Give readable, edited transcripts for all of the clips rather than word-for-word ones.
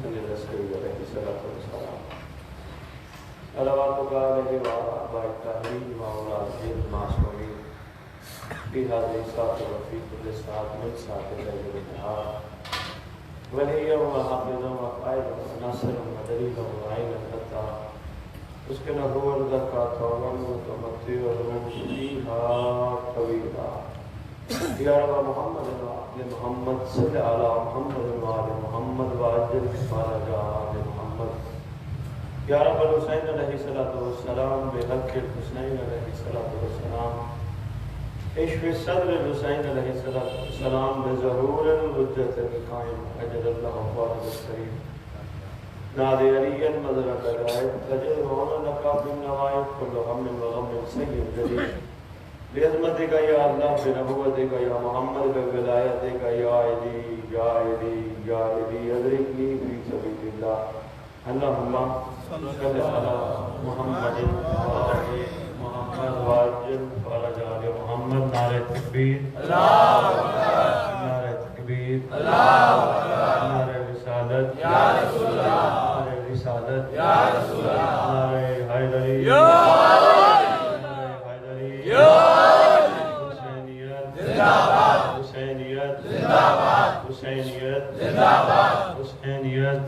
حسن العسکری علیہ السلام صلوات علیہ وآباء الطاہرین وأولاد المعصومین فی هذه الساعة وفی كل ساعة من ساعة الليل والنهار وليا وحافظا وقائدا وناصرا ودليلا وعينا حتى اسكنه الزكاة والمتمتع فيها طويلا یا رب محمد وآل محمد صلی علی محمد وآل محمد وعجل فرج آل محمد یا رب الحسین علیہ السلام بحق الحسین علیہ السلام اشف صدر الحسین علیہ السلام بظہور الحجت القائم اجل اللہ فارغ الکریم نادی علی مذرق الغائب تجل ہونا لکا بالنوائب کل غم وغم سید جدید بعظمتك یا اللہ بنبوتك یا محمد بولایتك یا علی یا علی یا علی ادرکنی فی سبیل اللہ اللہم صلی علی محمد وآل محمد وعجل فرج آل محمد نعرہ تکبیر اللہ اکبر نعرہ تکبیر اللہ اکبر نعرہ رسالت یا رسول اللہ نعرہ رسالت یا رسول اللہ نعرہ حیدری یا حسینیت حسینیت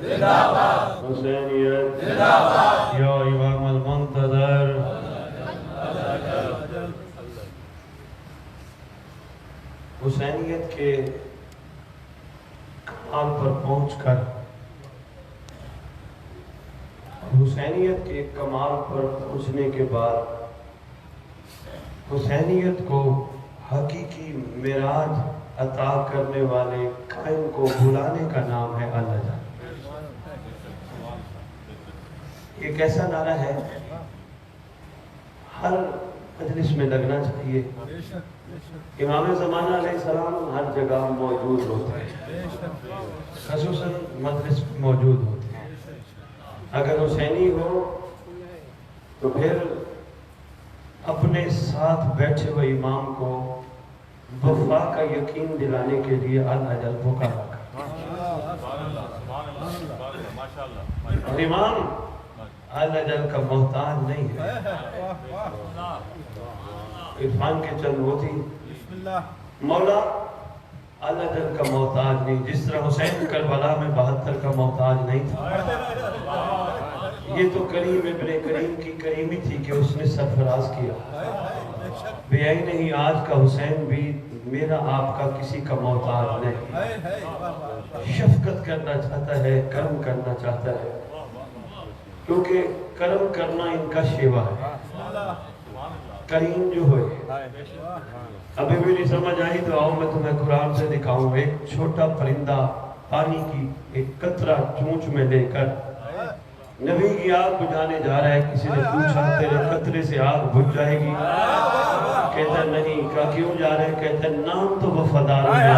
حسینیت یا امام المنتظر حسینیت کے کمال پر پہنچ کر حسینیت کے کمال پر پہنچنے کے بعد حسینیت کو حقیقی معراج عطا کرنے والے قائم کو بلانے کا نام ہے اللہ جان۔ یہ کیسا نعرہ ہے، ہر مجلس میں لگنا چاہیے۔ امام زمانہ علیہ السلام ہر جگہ موجود ہوتے ہیں، خصوصاً مجلس موجود ہوتے ہیں۔ اگر حسینی ہو تو پھر اپنے ساتھ بیٹھے ہوئے امام کو وفا کا یقین دلانے کے لیے الحجل پکارا کر، اور امام الحجل کا محتاج نہیں ہے۔ عرفان کے چند وہ تھی، مولا الحجل کا محتاج نہیں، جس طرح حسین کربلا میں 72 کا محتاج نہیں تھا۔ یہ تو کریم ابن کریم کی کریمی تھی کہ اس نے سرفراز کیا، بے آئی نہیں آج کا حسین بھی میرا آپ کا کسی کا محتاج نہیں، شفقت کرنا چاہتا ہے، کرم کرنا چاہتا ہے، کیونکہ کرم کرنا ان کا شیوا ہے۔ کریم جو ہوئے ابھی بھی نہیں سمجھ آئی تو آؤ میں تمہیں قرآن سے دکھاؤں۔ ایک چھوٹا پرندہ پانی کی ایک قطرہ چونچ میں لے کر نبی کی آگ بجھانے جا رہا ہے، کسی نے پوچھا تیرے قطرے سے آگ بجھ جائے گی؟ کہتا نہیں، کہا کیوں جا رہے ہیں؟ کہتا نام تو وفادار ہے۔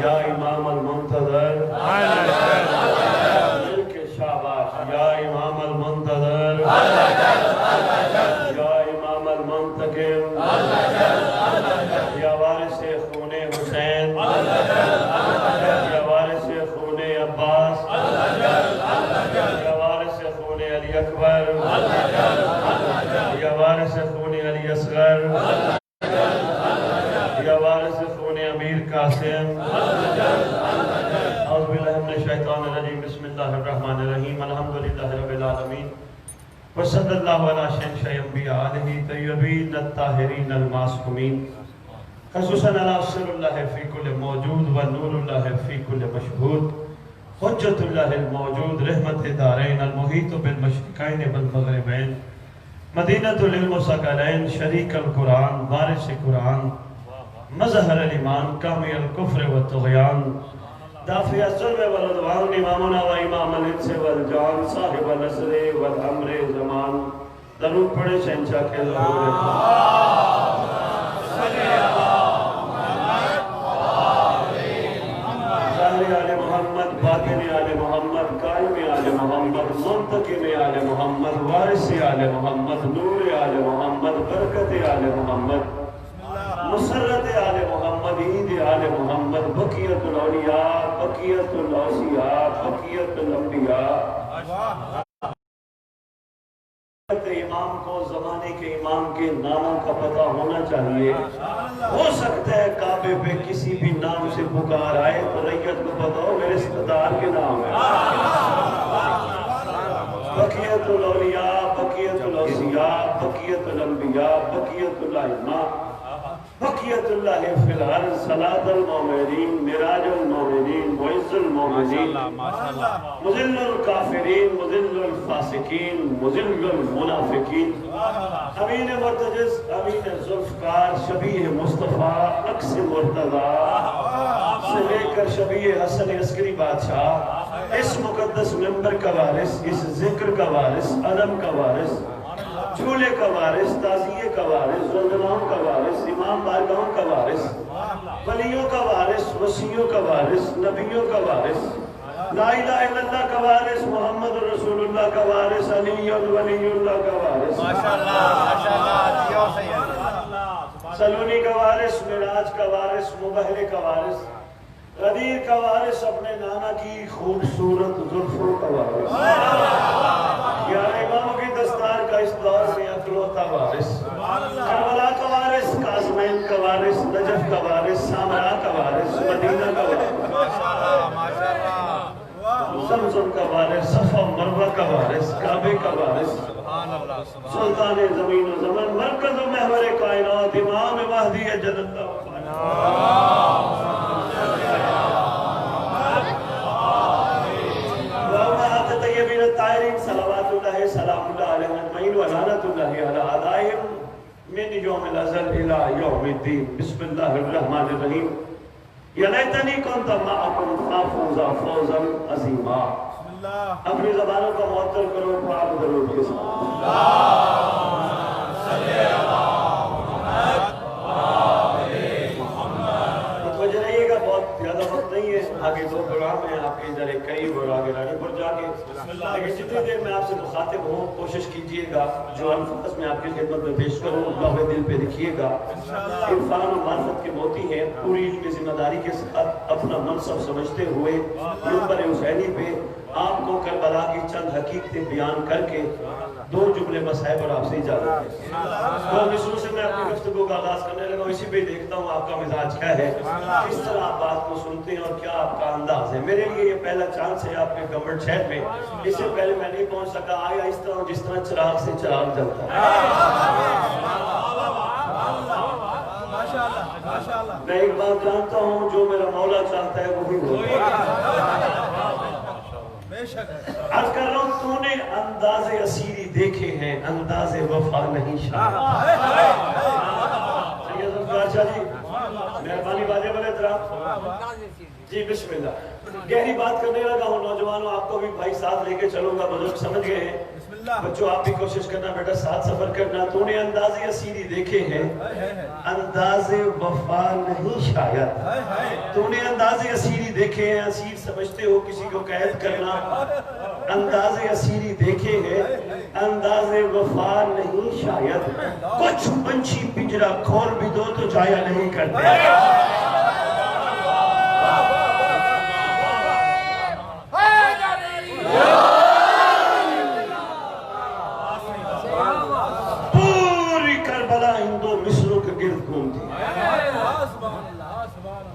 یا امام المنتظر مل کے شاباش، یا امام المنتظر، یا امام المنتقم، یا وارث خون حسین، یا وارث خون عباس، یا وارث خون علی اکبر، یا وارث خون علی اصغر، یا وارث خون امیر قاسم۔ اعوذ باللہ من الشیطان الرجیم، بسم اللہ الرحمن الرحیم، الحمدللہ رب العالمین، وصلی اللہ علی شہنشاہ انبیاء علیہ طیبین الطاہرین المعصومین، خصوصاً علی سر اللہ فی کل موجود و نور اللہ فی کل مشہود، حجت اللہ الموجود، رحمت دارین، المحیط بالمشرقین والمغربین، مدینۃ العلم و ثقلین، شریک القرآن، وارث قرآن، مظہر الایمان، کامی الکفر والطغیان، دافع الظلم والعدوان، امامنا و امام الانس والجان، صاحب النصر والامر زمان۔ درود پڑھے شہنشاہ کے ظہور ظاہر آل محمد، باطن آل محمد، قائم آل محمد، منتقم آل محمد، وارث آل محمد، نور آل محمد، برکت آل محمد، مسرت آل محمد، عید آل محمد، بقیت الاولیاء، بقیت الاوصیاء، بقیت الانبیاء۔ امام کو زمانے کے امام کے ناموں کا پتہ ہونا چاہیے۔ ہو سکتا ہے کعبے پہ کسی بھی نام سے پکار آئے تو ریت کو پتہ ہو میرے سردار کے نام ہے۔ بقیت الاولیاء، بقیت الاوصیاء، بقیت الانبیاء، بقیت الائمہ، بقیت اللہ فی الارض، صلاۃ المومنین، معراج المومنین، معز المومنین، مذل الکافرین، مذل الفاسقین، مذل المنافقین، امین مرتجز، امین ذوالفقار، شبیہ مصطفیٰ، عکس مرتضیٰ سے لے کر شبیہ حسن عسکری بادشاہ، اس مقدس منبر کا وارث، اس ذکر کا وارث، علم کا وارث، جھولے کا وارث، تعزیے کا وارث، زلزلاؤں کا وارث، امام بارگاہوں کا وارث، ولیوں کا وارث، وصیوں کا وارث، نبیوں کا وارث، لا الہ الا اللہ کا وارث، محمد رسول اللہ کا وارث، علی ولی اللہ کا وارث، سلونی کا وارث، معراج کا وارث، مبہر کا وارث، غدیر کا وارث، اپنے نانا کی خوبصورت زلفوں کا وارث، یا اماموں کی دستار کا اس دور میں اکلوتا وارث، کربلا کا وارث، قاسمین کا وارث، نجف کا وارث، سامرا کا وارث، مدینہ کا وارث، زمزم کا وارث، صفا مروہ کا وارث، کعبے کا وارث، سلطان زمین و زمن، مرکز و محور کائنات، امام مہدی جنت صلوات اللہ سلام اللہ علیہ اجمعین و لعنت اللہ علی اعدائہم من یوم الازل الى یوم الدین۔ بسم اللہ الرحمن الرحیم۔ یا لیتنی کنت معکم فافوزا فوزا عظیما۔ اپنی زبانوں کو معطل کرو پاک درود کے ساتھ۔ متوجہ رہیے گا، بہت زیادہ وقت نہیں ہے، آگے دو پروگرام ہیں آپ کے ادھر ایک قریب اور آگے رانی پور جا کے، لیکن جتنی دیر میں آپ سے مخاطب ہوں کوشش کیجئے گا جو الفاظ میں آپ کی خدمت میں پیش کروں لوح دل پہ لکھیے گا۔ عرفان و معرفت کے موتی ہیں، پوری علم ذمہ داری کے ساتھ اپنا منصب سمجھتے ہوئے منبر حسینی پہ آپ کو کربلا کی چند حقیقتیں بیان کر کے دو جملے مصائب اور آپ سے اجازت ہے۔ دو مصروں سے میں اپنی گفتگو کا آغاز کرنے لگا، اسی پہ دیکھتا ہوں آپ کا مزاج کیا ہے، کس طرح آپ بات کو سنتے ہیں اور کیا آپ کا انداز ہے۔ میرے لیے یہ پہلا چانس ہے آپ کے گورنمنٹ شہر میں، اس سے پہلے میں نہیں پہنچ سکا، آیا اس طرح جس طرح چراغ سے چراغ جلتا ہے۔ میں ایک بات جانتا ہوں، جو میرا مولا چاہتا ہے وہی ہوتا ہے۔ عرض کر رہا ہوں، تو نے انداز اسیری دیکھے ہیں، انداز وفا نہیں شاید۔ سید ذوالفقار شاہ جی مہربانی واجب الاحترام جی بسم اللہ۔ گہری بات کرنے لگا ہوں نوجوانوں، آپ کو بھی بھائی ساتھ لے کے چلوں گا، بزرگ سمجھ گئے ہیں، بچوں آپ بھی کوشش کرنا بیٹا ساتھ سفر کرنا۔ تو نے انداز اسیری دیکھے ہیں، انداز وفا نہیں شاید۔ تو نے انداز اسیری دیکھے ہیں، اسیر سمجھتے ہو کسی کو قید کرنا، انداز اسیری دیکھے ہیں، انداز وفا نہیں شاید۔ کچھ پنچھی پنجرا کھول بھی دو تو جایا نہیں کرتے۔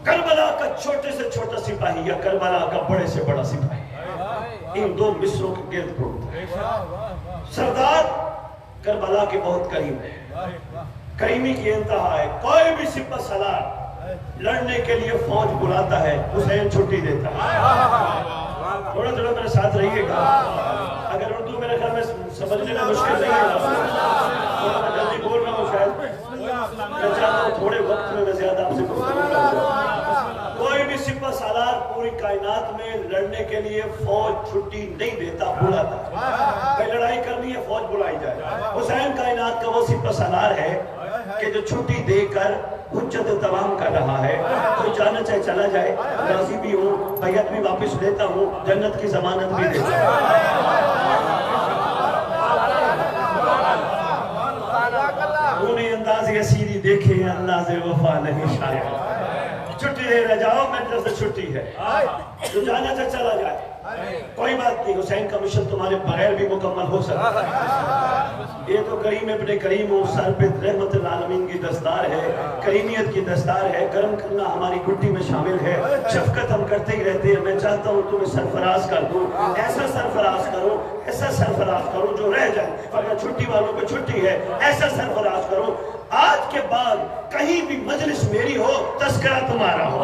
کربلا کا چھوٹے سے چھوٹا سپاہی یا کربلا کا بڑے سے بڑا سپاہی ان دو مصروں کے گرد گھومتا ہے۔ سردار کربلا کے بہت قریب ہے، کریمی کی انتہا ہے، کوئی بھی سپہ سالار لڑنے کے لیے فوج بلاتا ہے، حسین چھٹی دیتا ہے۔ تھوڑا تھوڑا میرے ساتھ رہیے گا، اگر اردو میرے خیال میں سمجھنے میں مشکل نہیں ہے، تھوڑا میں جلدی بول رہا ہوں شاید، میں چاہتا ہوں تھوڑے وقت میں زیادہ آپ سے گفتگو کر جاؤں۔ کوئی بھی سپہ سالار پوری کائنات میں لڑنے کے لیے فوج چھٹی نہیں دیتا، بلاتا ہے۔ کہ لڑائی کرنی ہے فوج بلائی جائے۔ حسین کائنات کا وہ سپہ سالار ہے کہ جو چھٹی دے کر حجت تمام کر رہا ہے، کوئی جانا چاہے چلا جائے، راضی بھی ہوں، بیعت بھی واپس لیتا ہوں، جنت کی ضمانت بھی دیتا ہوں۔ یسیری دیکھے ہیں انداز وفا نہیں شاید. چھٹی لے رہ جاؤ، میری طرف سے چھٹی ہے، جو جانا چاہے چلا جائے، کوئی بات نہیں. حسین کا مشن تمہارے بغیر بھی مکمل ہو سکتا ہے. یہ تو کریم ابن کریم ہو، سر پہ رحمت العالمین کی دستار ہے، کریمیت کی دستار ہے. گرم کرنا ہماری گھٹی میں شامل ہے. شفقت ہم کرتے ہی رہتے ہیں. میں چاہتا ہوں تمہیں سرفراز کر دوں، ایسا سرفراز کرو، ایسا سرفراز کرو جو رہ جائے. اگر چھٹی والوں کو چھٹی ہے، ایسا سرفراز کرو آج کے بعد کہیں بھی مجلس میری ہو تذکرہ تمہارا ہو.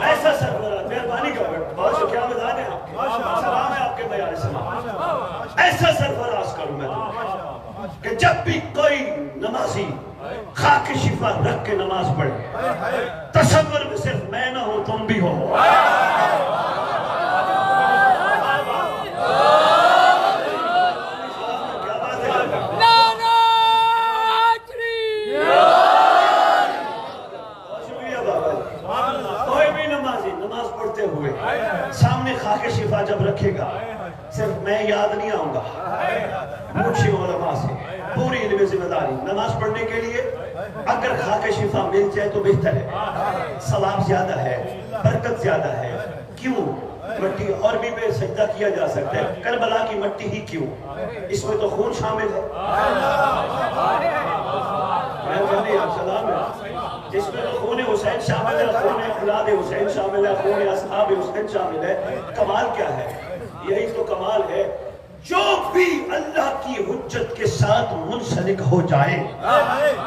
ایسا سرفراز، مہربانی کرو، بہت شکریہ مدان ہے آپ کے، سلام ہے آپ کے بیان سلام. ایسا سرفراز کروں میں تمہیں کہ جب بھی کوئی نمازی خاک شفا رکھ کے نماز پڑھے، تصور میں صرف میں نہ ہوں تم بھی ہو. سامنے خاک شفا جب رکھے گا صرف میں یاد نہیں آؤں گا. پوچھیں علماء سے، پوری علم ذمہ داری. نماز پڑھنے کے لیے اگر خاک شفا مل جائے تو بہتر ہے، ثواب زیادہ ہے، برکت زیادہ ہے. کیوں؟ مٹی اور بھی پہ سجدہ کیا جا سکتا ہے. کربلا کی مٹی ہی کیوں؟ اس میں تو خون شامل ہے. سلام ہے، جس میں تو خون حسین شامل ہے، خون اولاد حسین شامل ہے، خون اصحاب حسین شامل ہے. کمال کیا ہے؟ یہی تو کمال ہے. جو بھی اللہ کی حجت کے ساتھ منسلک ہو جائے،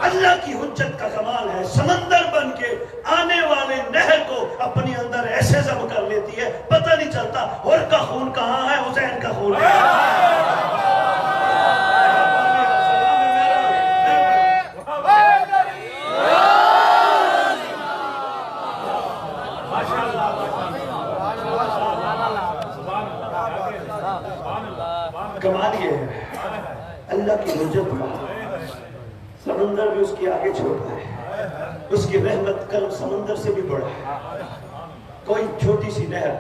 اللہ کی حجت کا کمال ہے. سمندر بن کے آنے والے نہر کو اپنی اندر ایسے ضم کر لیتی ہے، پتہ نہیں چلتا اور کا خون کہاں ہے، حسین کا خون ہے. کمال یہ ہے اللہ کی حجت کا سمندر بھی اس کی آگے چھوٹا ہے، اس کی رحمت کرم سمندر سے بھی بڑا ہے. کوئی چھوٹی سی نہر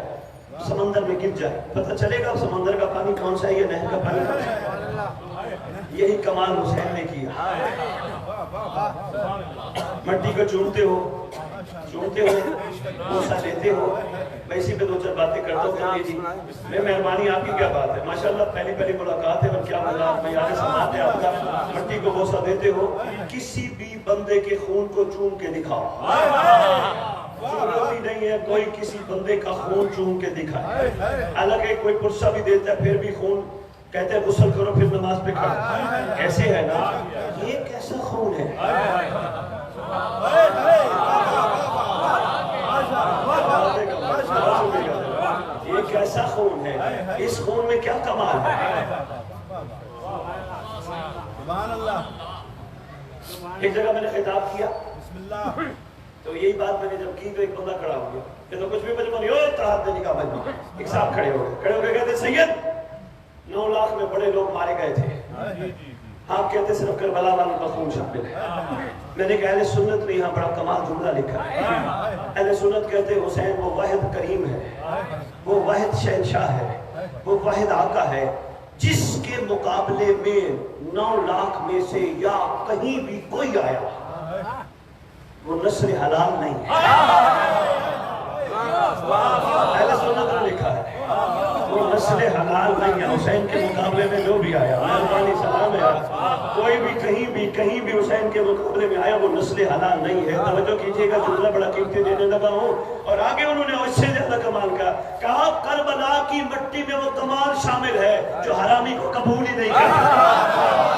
سمندر میں گر جائے، پتہ چلے گا سمندر کا پانی کون سا ہے یا نہر کا پانی کون سا ہے. یہی کمال حسین نے کیا. مٹی کو چومتے ہو، بوسہ لیتے ہو. میں اسی پہ دو چار باتیں کرتا ہوں. جی میں مہربانی آپ کی کیا بات ہے، ماشاءاللہ پہلی ملاقات ہے اور کیا مزاج میں یاد سماعت ہے آپ کا. مٹی کو بوسہ دیتے ہو، کسی بھی بندے کے خون کو چوم کے دکھاؤ. ضروری نہیں ہے کوئی کسی بندے کا خون چوم کے دکھائے. حالانکہ کوئی پرسہ بھی دیتا ہے پھر بھی خون کہتے ہیں غسل کرو پھر نماز پہ کھڑو. ایسے ہے نا، یہ کیسا خون ہے. یہ کیسا خون ہے، اس خون میں کیا کمال ہے. ایک جگہ میں نے خطاب کیا تو یہی بات میں نے جب کی تو ایک بندہ کھڑا ہو گیا کہ تو کچھ بھی مجمع نہیں ہو تو ہاتھ دینے کا مجمع. ایک صاحب کھڑے ہو گئے کہتے سید 9 لاکھ میں بڑے لوگ مارے گئے تھے، آپ کہتے صرف کربلا والوں کا خون شامل ہے. میں نے کہا اہل سنت نے یہاں بڑا کمال جملہ لکھا ہے. اہل سنت کہتے حسین وہ واحد کریم ہے، وہ واحد شہنشاہ ہے، وہ واحد آقا ہے جس کے مقابلے میں 9 لاکھ میں سے یا کہیں بھی کوئی آیا وہ نسل حلال نہیں ہے. اہل سنت نے لکھا ہے وہ نسل حلال نہیں ہے. حسین کے مقابلے میں جو بھی آیا، مہربانی سلام ہے، کوئی بھی کہیں بھی حسین کے مقابلے میں آیا وہ نسل حلال نہیں ہے. توجہ کیجئے گا، جملہ بڑا قیمتی دینے لگا ہوں. اور آگے انہوں نے اس سے زیادہ کمال کہا کربلا کی مٹی میں وہ کمال شامل ہے جو حرامی کو قبول ہی نہیں کرتا.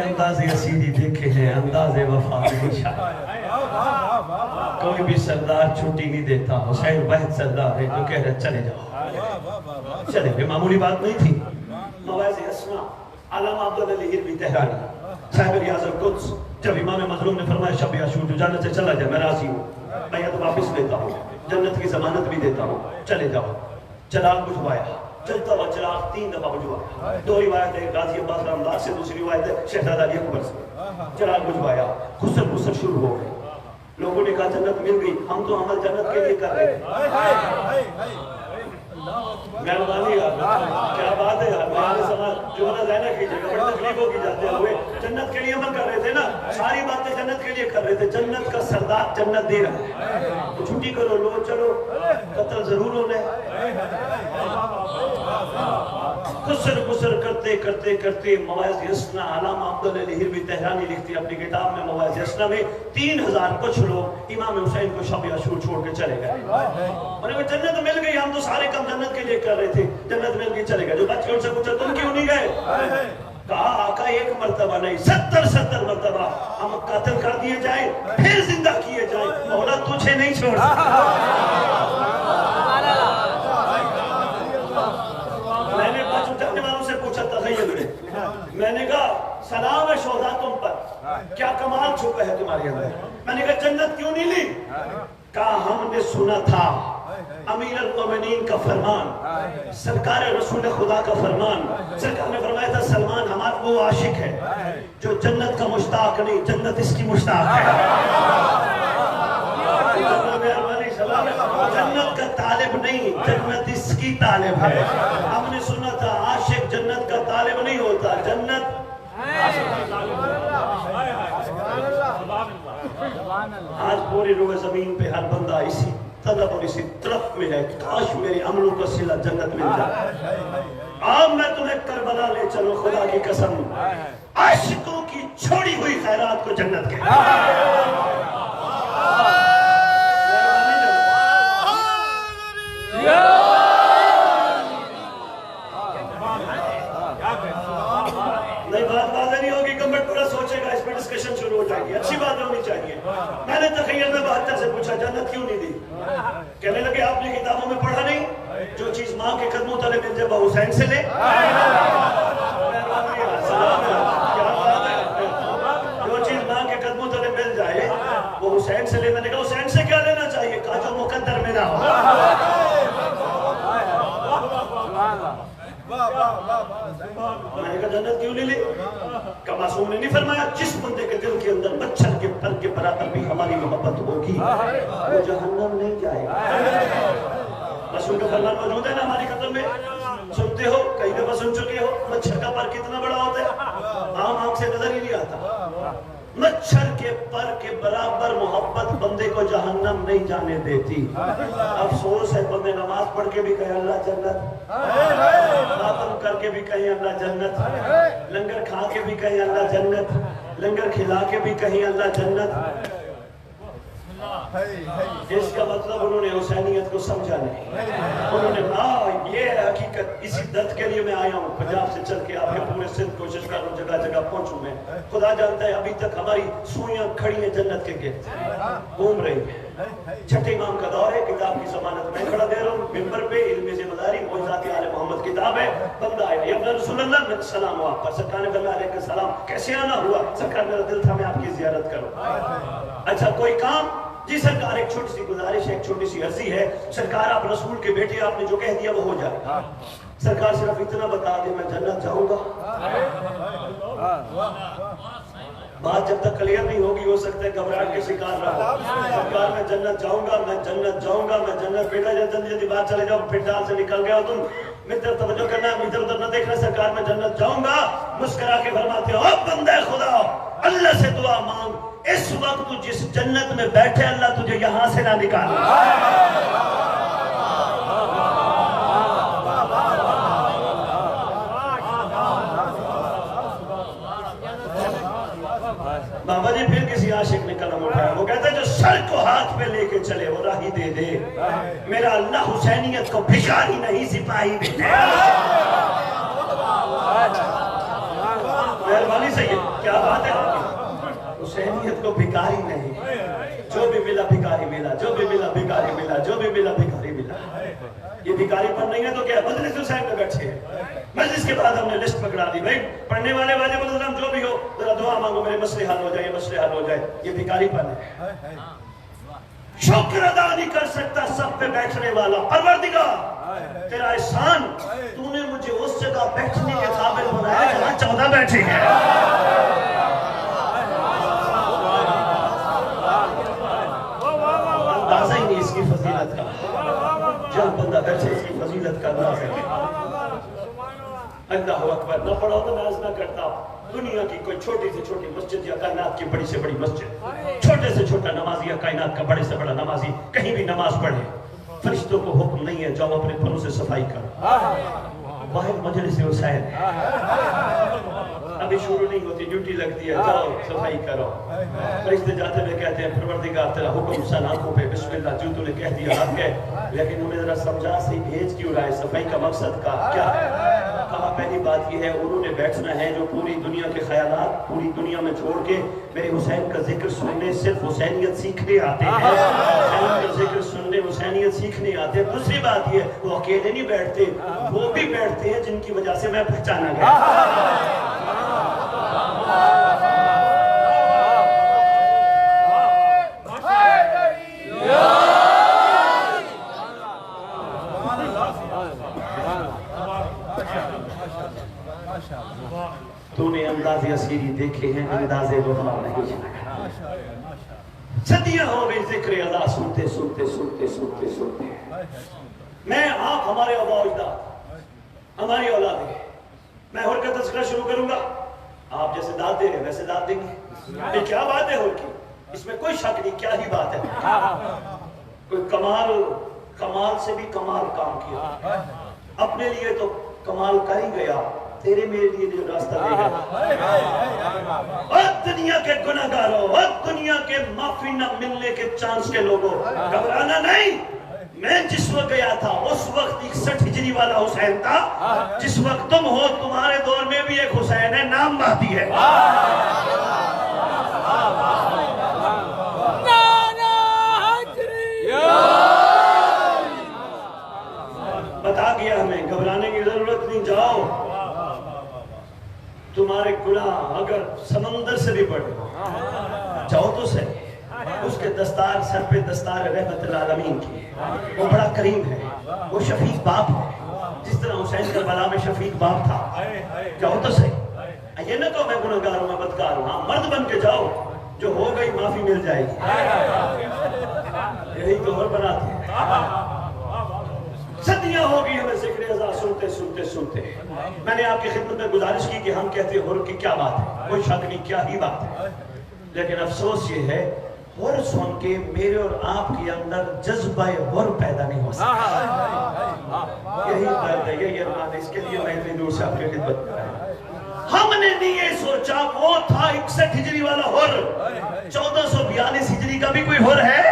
انداز اسیری دیکھے ہیں انداز وفا نہیں شاید. کوئی بھی سردار چھٹی نہیں دیتا. حسین واحد سردار ہے جو کہہ رہے چلے جاؤ. چلے گئے، معمولی بات نہیں تھی. مواعظ اسنا علامہ عبداللہ ہروی تہرانی صاحب ریاض القدس جب امام مظلوم نے فرمایا شب عاشور جو جنت سے چلا جائے میں راضی ہوں، میں یہ تو واپس لیتا ہوں، جنت کی ضمانت بھی دیتا ہوں، چلے جاؤ. چراغ بجھوایا، جلتا ہوا چراغ 3 دفعہ بجھوایا. 2 روایت ہے غازی عباس رحمدار سے, دوسری روایت ہے شہزادہ علی اکبر سے. چراغ بجھوایا, خسر خسر شروع ہو گئی. لوگوں نے کہا جنت مل گئی, ہم تو عمل جنت کے لیے کر رہے تھے. مہربانی یار, کیا بات ہے یار, میرے سماج جو نہ ذہنہ کیجئے گا, بڑی تکلیفوں کی جاتے ہوئے جنت کے لیے عمل کر رہے تھے نا, ساری باتیں جنت کے لیے کر رہے تھے. جنت کا سردار جنت دے رہا ہے, تو چھٹی کرو, لو چلو, قتل ضرور ہونا ہے. قصر قصر کرتے کرتے کرتے مواعظ حسنہ, علامہ عبداللہ لہروی تہرانی لکھتی اپنی کتاب میں مواعظ حسنہ میں 3000 کچھ لوگ امام حسین کو شب عاشور چھوڑ کے چلے گئے. انہوں نے کہا جنت مل گئی, ہم تو سارے کام جنت کے لیے کر رہے تھے, جنت مل گئی چلے گئے. جو بچے ان سے پوچھا تم کیوں نہیں گئے؟ کہا آقا 1 مرتبہ نہیں 70 مرتبہ ہم قتل کر دیے جائیں پھر زندہ کیے جائیں, مولا تجھے نہیں چھوڑ سکتا. میں نے 5 جانے والوں سے پوچھا تخیل میں, میں نے کہا سلام ہے شہداء تم پر, کیا کمال چھپا ہے تمہارے اندر؟ میں نے کہا جنت کیوں نہیں لی؟ کہا ہم نے سنا تھا امیر المومنین کا فرمان, سرکار رسول خدا کا فرمان, سرکار نے فرمایا تھا سلمان ہمارا وہ عاشق ہے جو جنت کا مشتاق نہیں, جنت اس کی مشتاق ہے. جنت کا طالب نہیں, جنت اس کی طالب ہے. ہم نے سنا تھا عاشق جنت کا طالب نہیں ہوتا, جنت آج پوری روح زمین پہ ہر بندہ اسی طلب اور اسی طرف میں ہے, کاش میرے عملوں کا صلہ جنت مل جائے. آج میں تمہیں کربلا لے چلو, خدا کی قسم عاشقوں کی چھوڑی ہوئی خیرات کو جنت کہتے. نہیں بات واضح نہیں ہوگی, کمنٹ پورا سوچے گا, اس میں ڈسکشن شروع ہو جائے گی, اچھی بات ہونی چاہیے. میں نے تخیل میں 72 سے پوچھا جنت کیوں نہیں دی؟ کہنے لگے آپ نے کتابوں میں پڑھا نہیں, جو چیز ماں کے قدموں تلے مل جائے وہ حسین سے لے. جو چیز ماں کے قدموں تلے مل جائے وہ حسین سے لے. میں نے کہا حسین سے کیا لینا چاہیے؟ کہا جو مقدر میں نہ ہو. میں نے کہا جنت کیوں نہیں لی؟ کہ معصوم نے نہیں فرمایا جس بندے کے دل کے اندر مچھر کے پر کے برابر بھی ہماری محبت ہوگی وہ جہنم نہیں جائے گا. معصوم کا فرمان موجود ہے نا ہماری قدم میں, سنتے ہو, کئی دفعہ سن چکے ہو. مچھر کا پر کتنا بڑا ہوتا ہے, عام آنکھ سے نظر ہی نہیں آتا. مچھر کے پر کے برابر محبت بندے کو جہنم نہیں جانے دیتی. افسوس ہے بندے نماز پڑھ کے بھی کہیں اللہ جنت, ماتم کر کے بھی کہیں اللہ جنت, لنگر کھا کے بھی کہیں اللہ جنت, لنگر کھلا کے بھی کہیں اللہ جنت. جس کا مطلب انہوں نے حسینیت کو سمجھا نہیں. انہوں نے کہا یہ حقیقت, اسی درد کے لیے میں آیا ہوں, پنجاب سے چل کے آپ کے پورے سندھ کوشش کر رہا ہوں جگہ جگہ پہنچوں میں. خدا جانتا ہے ابھی تک ہماری سوئیاں کھڑی ہیں جنت کے گرد, گھوم رہی ہیں. چھٹے امام کا دور ہے, کتاب کی ضمانت میں کھڑا دے رہا ہوں ممبر پہ, علم ذمہ داری معجزات آل محمد کتاب ہے. بندہ ہے یا رسول اللہ میں سلام ہوا پر, سرکار نے فرمایا علیہ السلام, کیسے آنا ہوا؟ سرکار میرا دل تھا میں آپ کی زیارت کروں. اچھا کوئی کام؟ جی سرکار ایک چھوٹی سی گزارش ہے, ایک چھوٹی سی عرضی ہے. سرکار آپ رسول کے بیٹے, آپ نے جو کہہ دیا وہ ہو جائے. سرکار صرف اتنا بتا دے میں جنت جاؤں گا. بات جب تک کلیئر نہیں ہوگی ہو سکتا ہے گھبراہٹ کے شکار رہا. سرکار میں جنت جاؤں گا, میں جنت جاؤں گا, میں جنت. بیٹا جلدی جلدی بات چلے جاؤ, پنڈال سے نکل گیا ہو تم, میری توجہ کرنا ہے, ادھر ادھر نہ دیکھنا. سرکار میں جنت جاؤں گا, مسکرا کے فرماتے ہو بندے خدا اللہ سے دعا مانگ, اس وقت تو جس جنت میں بیٹھے اللہ تجھے یہاں سے نہ نکالے. بابا جی پھر کسی عاشق نے قلم اٹھایا, وہ کہتا ہے جو سر کو ہاتھ پہ لے کے چلے وہ راہی دے دے. میرا اللہ حسینیت کو بھکاری نہیں سپاہی بھی دے. مہربانی سے یہ کیا بات ہے, حسینیت کو بھکاری نہیں, جو بھی ملا بھکاری ملا, جو بھی ملا بھکاری ملا, جو بھی ملا بھکاری ملا. یہ بھکاری پڑھ نہیں ہے تو کیا مجلس حسین میں بیٹھے ہیں. مجلس کے بعد ہم نے لسٹ پکڑا دی, بھائی پڑھنے والے واجب الالزام جو بھی ہو ذرا دعا مانگو میرے مسئلے حل ہو جائے, یہ مسئلے حل ہو جائے. یہ بھکاری پن ہے, شکر ادا نہیں کر سکتا سب پہ بیٹھنے والا. پروردگار تیرا احسان, تو زیادہ بیٹھی ہے. اندازہ ہی نہیں اس کی فضیلت کا. جب بندہ بیٹھے اس کی فضیلت کا اندازہ ہے. اللہ اکبر. نہ پڑھا تو میں نہ کرتا. دنیا کی کوئی چھوٹی سے چھوٹی مسجد یا کائنات کی بڑی سے بڑی مسجد, چھوٹے سے چھوٹا نمازی یا کائنات کا بڑے سے بڑا نمازی کہیں بھی نماز پڑھے, فرشتوں کو حکم نہیں ہے جاؤ اپنے پھلوں سے صفائی کرو. واحد مجلس حسین ابھی شروع نہیں ہوتی, ڈیوٹی لگتی ہے, جاؤ صفائی کرو. فرشتے جاتے ہوئے کہتے ہیں پروردگار تیرا حکم سن آنکھوں پہ, بسم اللہ, جو تو نے کہہ دیا آپ گئے, لیکن ہمیں ذرا سمجھا صحیح بھیج کیوں رہا ہے, صفائی کا مقصد کا کیا ہے؟ کہا پہلی بات یہ ہے انہوں نے بیٹھنا ہے جو پوری دنیا کے خیالات پوری دنیا میں چھوڑ کے میرے حسین کا ذکر سننے, صرف حسینیت سیکھنے آتے ہیں, حسین کا ذکر سننے, حسینیت سیکھنے آتے ہیں. دوسری بات یہ وہ اکیلے نہیں بیٹھتے, وہ بھی بیٹھتے ہیں جن کی وجہ سے میں پہچانا گیا. تو نے انداز اسیری دیکھے ہیں, انداز وفا نہیں جانا. صدیاں ہو گئی ذکر اللہ سنتے سنتے سنتے سنتے سنتے. میں آپ ہمارے آباء و اجداد ہماری اولاد ہے, میں ہور کا تذکرہ شروع کروں گا, آپ جیسے داد دے رہے ہیں ویسے داد دیں گے. یہ کیا بات ہے ہور کی, اس میں کوئی شک نہیں, کیا ہی بات ہے. کوئی کمال سے بھی کمال کام کیا, اپنے لیے تو کمال کر ہی گیا, تیرے میرے لیے جو راستہ دے گا. اور دنیا کے گناہگاروں, اور دنیا کے معافی نہ ملنے کے چانس کے لوگوں, گھبرانا نہیں. میں جس وقت گیا تھا اس وقت 61 ہجری والا حسین تھا, جس وقت تم ہو تمہارے دور میں بھی ایک حسین ہے, نام مہدی ہے. بتا گیا ہمیں, گھبرانے کی ضرورت نہیں. جاؤ, تمہارے گناہ اگر سمندر سے بھی بڑھے جاؤ تو صحیح, اس کے دستار سر پہ دستار رحمت العالمین کی, وہ بڑا کریم ہے, وہ شفیق باپ ہے, جس طرح حسین کربلا میں شفیق باپ تھا. جاؤ تو صحیح, یہ نہ کہو میں گناہگار ہوں, میں بدکار ہوں. ہاں, مرد بن کے جاؤ, جو ہو گئی معافی مل جائے گی. یہی تو اور بناتے ہیں. صدیاں ہو گئی ہمیں ذکر ازا سنتے سنتے سنتے. میں نے آپ کی خدمت میں گزارش کی کہ ہم کہتے ہیں ہر کی کیا بات ہے, کوئی شک نہیں, کیا ہی بات ہے. لیکن افسوس یہ ہے ہر سن کے میرے اور آپ کے اندر جذبہ ہر پیدا نہیں ہو سکتا. یہی درد ہے, یہی ارمان ہے, اس کے لیے میں اتنی دور سے آپ کی خدمت کر رہا ہوں. ہم نے نہیں یہ سوچا وہ تھا 61 ہجری والا ہر, 1442 ہجری کا بھی کوئی ہر ہے؟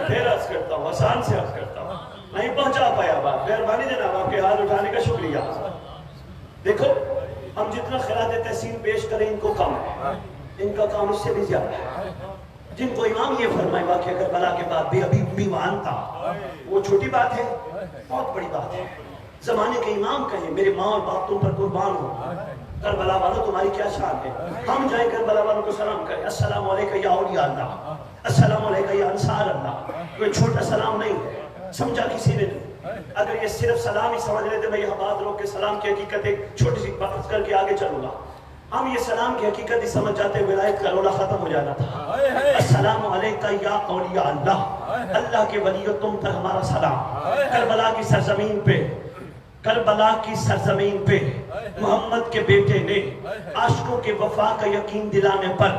پھر عرض کرتا ہوں, آسان سے عرض کرتا ہوں, نہیں پہنچا پایا بات. مہربانی جناب آپ کے ہاتھ اٹھانے کا شکریہ. دیکھو ہم جتنا خراج تحسین پیش کریں ان کو کم ہے, ان کا کام اس سے بھی زیادہ ہے. جن کو امام یہ فرمائے واقعہ کربلا کے بعد بھی ابھی بیوان تھا, وہ چھوٹی بات ہے, بہت بڑی بات ہے. زمانے کے امام کہیں میرے ماں اور باپ تم پر قربان ہو, کربلا والوں تمہاری کیا شان ہے. ہم جائیں کربلا والوں کو سلام کریں, السلام علیکم یا اولیاء اللہ, السلام علیکم یا انصار اللہ. کوئی چھوٹا سلام نہیں ہے, سمجھا کسی نے نہیں. اگر یہ صرف سلام ہی سمجھ لیتے, میں یہاں بات روک کے سلام کی حقیقت ایک چھوٹی سی بات کر کے آگے چلوں گا. ہم یہ سلام کی حقیقت ہی سمجھ جاتے, ولایت کا رولا ختم ہو جانا تھا. السلام علیکم یا اولیاء اللہ, اللہ کے ولیو تم پر ہمارا سلام. کربلا کی سرزمین پہ, کربلا کی سرزمین پہ محمد کے بیٹے نے عاشقوں کے وفا کا یقین دلانے پر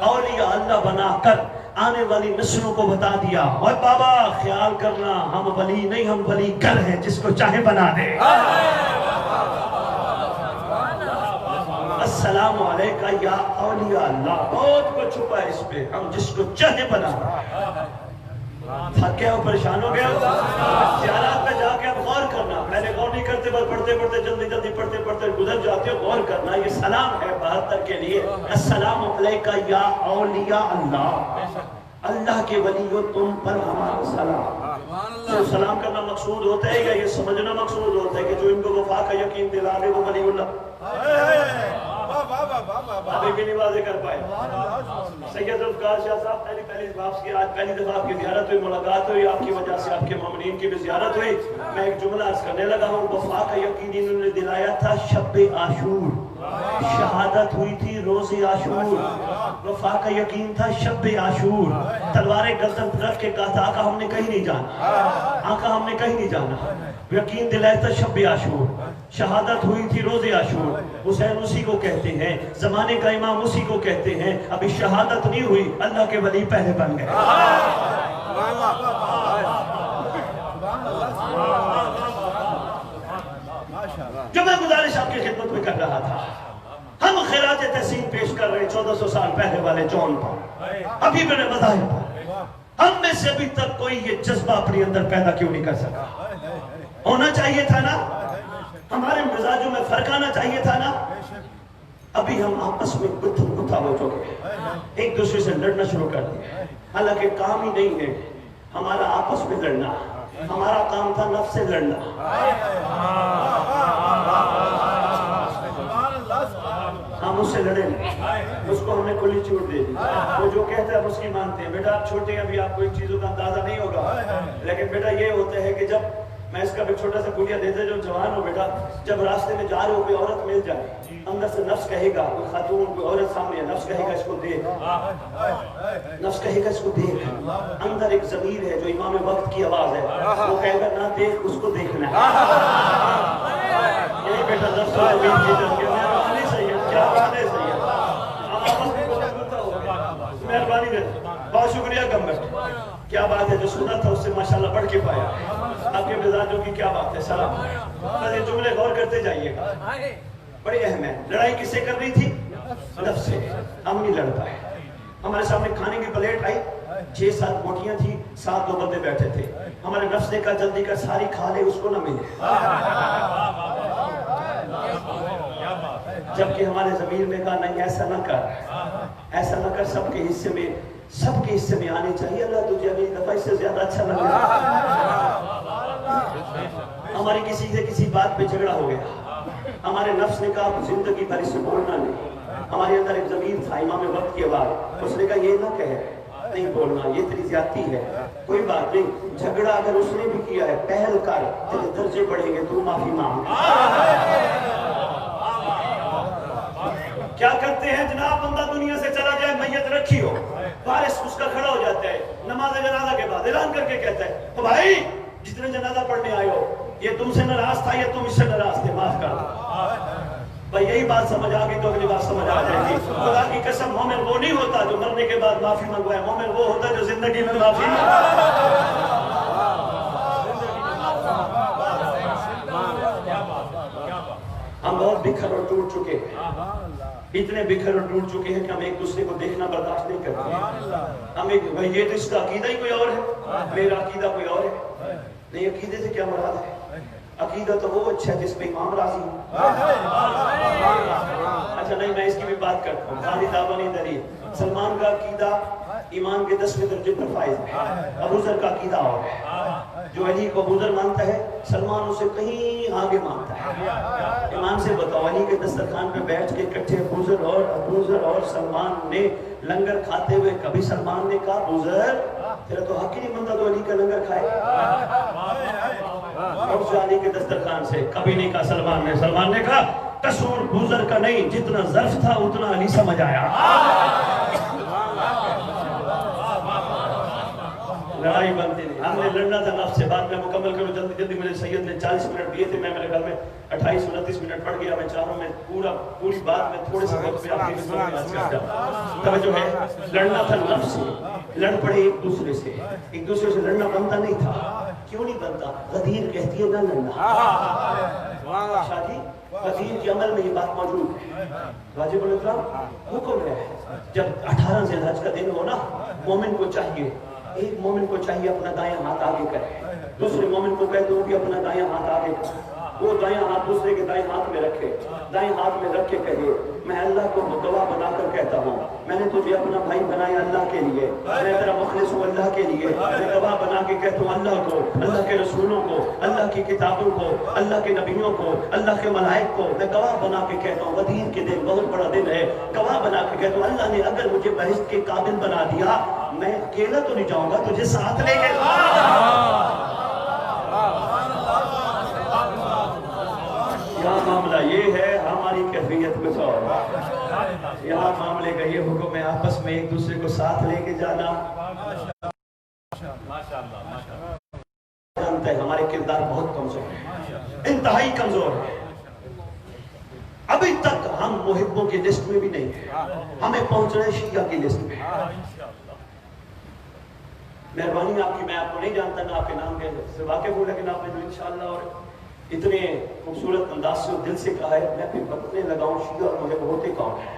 اولیاء اللہ بنا کر آنے والی نسلوں کو بتا دیا, اور بابا خیال کرنا ہم ولی نہیں, ہم ولی گر ہیں, جس کو چاہے بنا دے. السلام علیکم یا اولیاء اللہ, بہت کچھ چھپا ہے اس پہ, ہم جس کو چاہے بنا. تھک گیا ہو, پریشان ہو گیا ہو, زیارات میں جا کے اب غور کرنا. پہلے غور نہیں کرتے, بس پڑھتے پڑھتے جلدی جلدی پڑھتے پڑھتے گزر جاتے ہو. غور کرنا, یہ سلام ہے 72 کے لیے. السلام علیکم یا اولیاء اللہ, اللہ کے ولیو تم پر ہمارا سلام. تو سلام کرنا مقصود ہوتا ہے یا یہ سمجھنا مقصود ہوتا ہے کہ جو ان کو وفا کا یقین دلا دے وہ ولی اللہ؟ اب تراویح بھی نہیں واضح کر پائے. سید ذوالفقار شاہ صاحب پہلی واپس کی، آج پہلی دفعہ آپ کی زیارت ہوئی، ملاقات ہوئی، آپ کی وجہ سے آپ کے مومنین کی بھی زیارت ہوئی. میں ایک جملہ عرض کرنے لگا ہوں. وفا کا یقین انہوں نے دلایا تھا شب عاشور، شہادت ہوئی تھی روز عاشور. وفا کا یقین تھا شب عاشور. تلواریں گردن پر رکھ کے کہا تھا آقا ہم نے کہیں نہیں جانا، آقا ہم نے کہیں نہیں جانا. یقین دلایا تھا شب عاشور، شہادت ہوئی تھی روز عاشور. حسین اسی کو کہتے ہیں، زمانے کا امام اسی کو کہتے ہیں. ابھی شہادت نہیں ہوئی، اللہ کے ولی پہلے بن گئے. جو میں گزارش آپ کی خدمت میں کر رہا تھا، ہم خراج تحسین پیش کر رہے 1400 سال پہلے والے جون پر، ابھی میرے مذاہب پر. ہم میں سے ابھی تک کوئی یہ جذبہ اپنے اندر پیدا کیوں نہیں کر سکا؟ ہونا چاہیے تھا نا، ہمارے مزاجوں میں فرق آنا چاہیے تھا نا. ابھی ہم آپس میں گتھا ہو چکے ہیں، ایک دوسرے سے لڑنا شروع کر دیا. حالانکہ کام ہی نہیں ہے ہمارا آپس میں لڑنا، ہمارا کام تھا نفس سے لڑنا. ہم اس سے لڑے نہیں، اس کو ہم نے کھلی چھوٹ دے دی. وہ جو کہتا ہے ہم اس کی مانتے ہیں. بیٹا آپ چھوٹے ہیں، ابھی آپ کو ان چیزوں کا اندازہ نہیں ہوگا، لیکن بیٹا یہ ہوتا ہے کہ جب میں اس کا بھی چھوٹا سا گڑیا دیتے جو جوان ہو بیٹا، جب راستے میں جا رہے ہو کوئی عورت مل جائے، اندر سے نفس کہے گا، کوئی خاتون کوئی عورت سامنے ہے، نفس کہے گا اس کو دیکھ، نفس کہے گا اس کو دیکھ. اندر ایک ضمیر ہے جو امام وقت کی آواز ہے، وہ کہے گا نہ دیکھ، اس کو دیکھنا ہے. یہی بیٹا نفس و ضمیر کی جنگ ہے. مہربانی صحیح ہے، کیا بات ہے صحیح ہے. مہربانی ہے، بہت شکریہ گمبر. کیا بات ہے، جو سنا تھا اس سے ماشاءاللہ پڑھ کے پایا. آپ کے مزاجوں کی کیا بات ہے. سلام. بس یہ جملے غور کرتے جائیے گا، بڑی اہم ہے. لڑائی کس سے کر رہی تھی؟ نفس سے. ہم نہیں لڑ پائے. ہمارے سامنے کھانے کی پلیٹ آئی، 6-7 بوٹیاں تھی، 7 2 بندے بیٹھے تھے. ہمارے نفس نے کہا جلدی کر ساری کھا لے، اس کو نہ ملے. جبکہ ہمارے ضمیر میں کہا نہیں ایسا نہ کر، ایسا نہ کر، سب کے حصے میں آنے چاہیے. اللہ تجھے اگلی دفعہ اس سے زیادہ اچھا لگ رہا. ہماری کسی سے کسی بات پہ جھگڑا ہو گیا، ہمارے نفس نے کہا زندگی بھر اس سے بولنا نہیں. ہمارے اندر ایک ضمیر تھا امام وقت کی آواز، اس نے کہا یہ نہ کہے، نہیں بولنا، یہ تیری زیادتی ہے. کوئی بات نہیں، جھگڑا اگر اس نے بھی کیا ہے پہل کر، تیرے درجے بڑھیں گے، تو معافی مانگ. کیا کرتے ہیں جناب، بندہ دنیا سے چلا جائے، میت رکھی ہو، وارث اس کا کھڑا ہو جاتا ہے نماز جنازہ کے بعد اعلان کر کے کہتا ہے تو بھائی جتنے جنازہ پڑھنے آئے ہو، یہ تم سے ناراض تھا یا تم اس سے ناراض تھے، معاف کر دو. بھائی یہی بات سمجھ آ گئی تو اگلی بات سمجھ آ جائے گی. خدا کی قسم مومن وہ نہیں ہوتا جو مرنے کے بعد معافی منگوائے، مومن وہ ہوتا جو زندگی میں معافی ہم بہت بکھر اور ٹوٹ چکے ہیں، اتنے بکھر اور ٹوٹ چکے ہیں کہ ہم ایک دوسرے کو دیکھنا برداشت نہیں کرتے. ہم ایک یہ تو اس کا عقیدہ ہی کوئی اور ہے، میرا عقیدہ کوئی اور ہے. نہیں، عقیدے سے کیا مراد ہے؟ عقیدہ تو وہ اچھا ہے جس پہ امام راضی ہوں. اچھا نہیں، میں اس کی بھی بات کرتا ہوں. خالد آبانی دری، سلمان کا عقیدہ ایمان کے 10ویں درجے پر فائز ہے. ابو ذر کا عقیدہ اور ہے. جو علی کو ابو ذر مانتا ہے، سلمان اسے کہیں آگے مانتا ہے. ایمان سے بتاؤ، علی کے دسترخوان پہ بیٹھ کے اکٹھے ابو ذر اور سلمان نے لنگر کھاتے ہوئے کبھی سلمان نے کہا ابو ذر تیرا تو حق ہی نہیں بنتا تو علی کا لنگر کھائے؟ اور علی کے دسترخوان سے کبھی نہیں کہا سلمان نے کہا قصور ابو ذر کا نہیں، جتنا ظرف تھا اتنا علی سمجھ آیا. لڑائی بنتی نہیں، ہم نے لڑنا تھا نفس سے. بات میں مکمل کروں جلدی جلدی. مجھے سید نے 40 منٹ دیے تھے، میں میرے گھر میں 28-29 منٹ پڑ گیا. میں چاہوں میں پوری بات میں تھوڑے سے وقت پہ آپ کی خدمت میں عرض کر جاؤں. توجہ ہے، لڑنا تھا نفس سے، لڑ پڑے ایک دوسرے سے. ایک دوسرے سے لڑنا بنتا نہیں تھا. کیوں نہیں بنتا؟ غدیر کہتی ہے نہ لڑنا. شادی غدیر کے عمل میں یہ بات موجود ہے. واجب الاحترام حکم ہے. جب 18 ذی الحج کا دن ہو نا، مومن کو چاہیے، ایک مومن کو چاہیے اپنا دائیں ہاتھ آگے کرے، دوسرے مومن کو کہتے ہو کہ اپنا دائیں ہاتھ آگے کرے. وہ دائیں ہاتھ دوسرے کے دائیں ہاتھ میں رکھے، دائیں ہاتھ میں رکھ کے کہے میں اللہ کو گواہ بنا کر کہتا ہوں میں نے تجھے اپنا بھائی بنایا اللہ کے لیے، میں تیرا مخلص ہوں اللہ کے لیے. میں گواہ بنا کے کہتا ہوں اللہ کو، اللہ کے رسولوں کو، اللہ اللہ کی کتابوں کو, اللہ کے نبیوں کو, اللہ کے ملائک کو میں گواہ بنا کے کہتا ہوں, غدیر کے دن بہت بڑا دن ہے, گواہ بنا کے کہتا ہوں اللہ نے اگر مجھے بہشت کے قابل بنا دیا, میں اکیلا تو نہیں جاؤں گا, تجھے ساتھ لے کے یہاں معاملہ یہ ہے, ہماری کیفیت کچھ اور ہے. یہاں معاملے کا یہ حکم ہے آپس میں ایک دوسرے کو ساتھ لے کے جانا. جانتے ہیں ہمارے کردار بہت کمزور ہیں, انتہائی کمزور ہیں. ابھی تک ہم محبوں کی لسٹ میں بھی نہیں ہیں, ہمیں پہنچنا ہے شیعہ کی لسٹ میں. مہربانی آپ کی, میں آپ کو نہیں جانتا نہ آپ کے نام سے واقف ہوں, لیکن آپ نے جو انشاءاللہ اور اتنے خوبصورت انداز سے دل سے کہا ہے, میں پھر بتنے لگاؤں شیعہ اور محب ہوتے کون ہیں.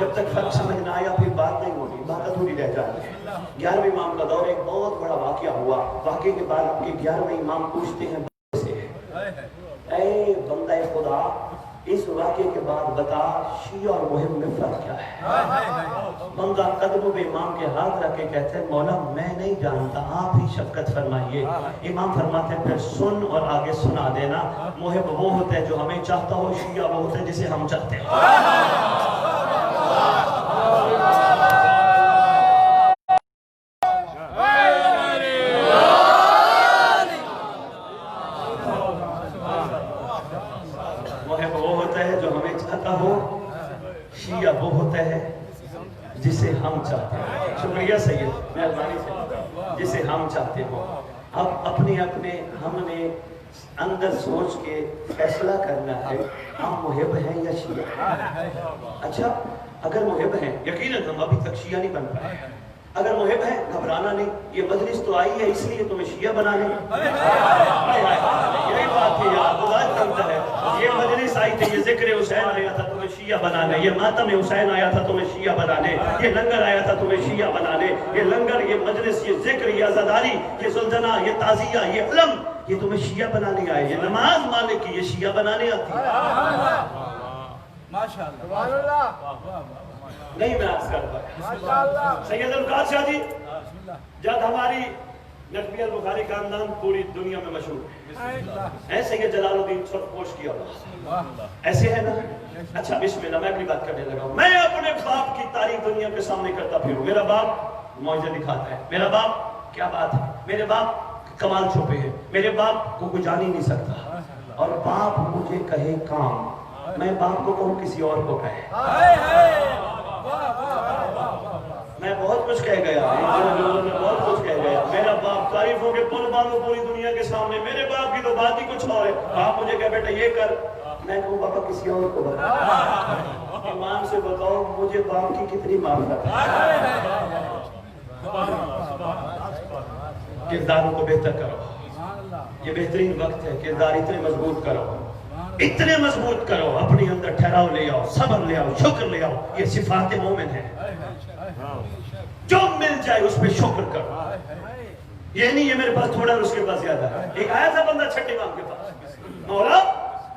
جب تک فرق سمجھ نہ آیا پھر بات نہیں ہوگی, بات ادھوری رہ جاتی ہے. 11ویں امام کا دور ایک بہت بڑا واقعہ ہوا. واقعے کے بعد آپ کے 11ویں امام پوچھتے ہیں اے بندہ خدا, اس واقعے کے بعد بتا شیعہ اور محب میں فرق کیا ہے. بندہ قدموں پہ امام کے ہاتھ رکھ کے کہتے ہیں مولا میں نہیں جانتا, آپ ہی شفقت فرمائیے. امام فرماتے ہیں پھر سن اور آگے سنا دینا, محب وہ ہوتا ہے جو ہمیں چاہتا ہو, شیعہ وہ ہوتا ہے جسے ہم چاہتے ہیں. شیعہ وہ ہوتا ہے جسے ہم چاہتے ہیں. شکریہ سید, مہربانی سے, جسے ہم چاہتے ہو. اب اپنے ہم نے اندر سوچ کے فیصلہ کرنا ہے ہم محب ہیں یا شیعہ. اچھا اگر محب ہیں, یقیناً ہم ابھی تک شیعہ نہیں بن پائے. اگر محب ہیں گھبرانا نہیں, یہ مجلس تو آئی ہے اس لیے تمہیں شیعہ بنانے. یہی بات ہے یار, خدا جانتا ہے. یہ مجلس آئی تھی, یہ ذکر حسین آیا تھا تمہیں شیعہ بنانے, یہ ماتم حسین آیا تھا تمہیں شیعہ بنانے, یہ لنگر آیا تھا تمہیں شیعہ بنانے. یہ لنگر, یہ مجلس, یہ ذکر, یہ عزاداری, یہ سلطنہ, یہ تعزیہ, یہ علم, یہ تمہیں شیعہ بنانے آئے. یہ نماز مالک کی, یہ شیعہ بنانے آتی ہے. نہیں میں عرض کرتا سید القادر شاہ جی, جب ہماری نقبی البخاری خاندان پوری دنیا میں مشہور ہے, ایسے یہ جلال الدین سرخپوش کی اولاد ایسے ہے نا. اچھا بسم اللہ, میں اگلی بات کرنے لگا ہوں. میں اپنے باپ کی تاریخ دنیا کے سامنے کرتا پھروں. میرا باپ معجزہ دکھاتا ہے, میرا باپ کیا بات ہے, میرے باپ کمال چھپے ہیں, میرے باپ کو کوئی جان ہی نہیں سکتا. اور باپ مجھے کہے کام, میں باپ کو کہوں کسی اور کو کہے. میں بہت کچھ کہہ گیا, بہت کچھ کہہ گیا. میرا باپ تعریفوں کے پل باندھو پوری دنیا کے سامنے, میرے باپ کی تو بات ہی کچھ اور ہے. آپ مجھے کہہ بیٹا یہ کر, میں کہوں بابا کسی اور کو بتا. امام سے بتاؤ مجھے باپ کی کتنی معرفت ہے. کرداروں کو بہتر کرو, یہ بہترین وقت ہے. کردار اتنے مضبوط کرو, اتنے مضبوط کرو, اپنی اندر ٹھہراؤ لے آؤ, صبر لے آؤ, شکر لے آؤ. یہ صفات مومن ہے, جو مل جائے اس پہ شکر کرو. یہ نہیں ہے میرے پاس تھوڑا اور اس کے پاس زیادہ ہے. ایک آیا تھا بندہ چھٹے امام کے پاس, مولا